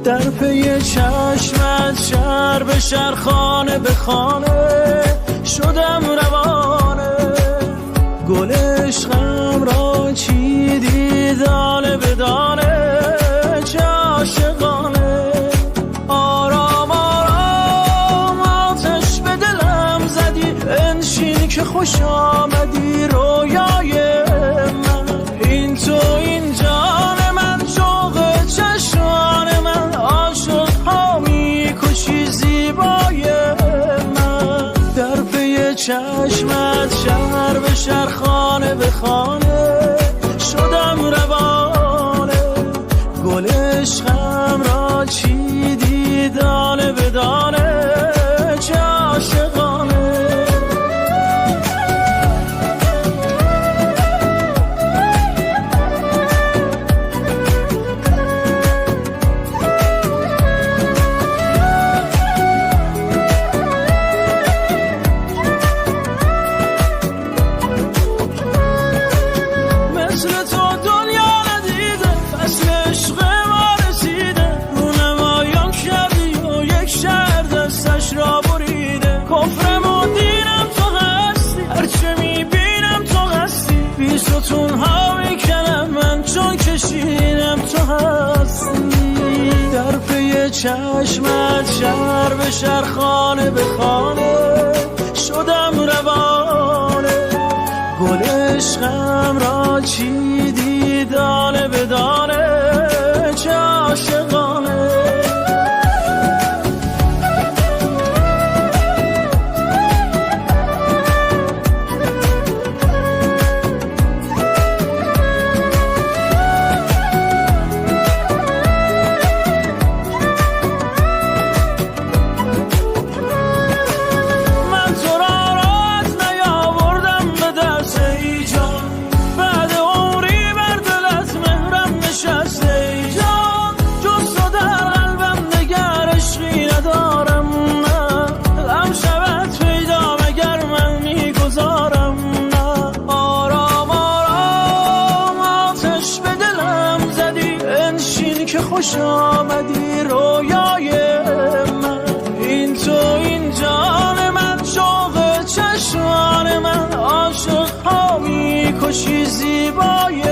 در پی چشمت شهر به شهر خانه به خانه شدم روانه گل عشقم را چیدی دانه به دانه چه عاشقانه آرام آرام آتش به دلم زدی انشین که خوش آمدی رویای من این تو این جان من شوق چشمان من عاشق ها میکشی زیبای من در پی چشمت شهر به شهر خانه به خانه شدم روانه گل عشقم را چیدی دانه به دانه چه عاشقانه کشیدم تو هستی در پی چشمت شهر به شهر خانه به خانه شدم روانه گل عشقم را چیدی دانه به دانه چه عاشقانه خوش آمدی رویای من این تو این جان من شوق چشمان من عاشق ها میکشی زیبای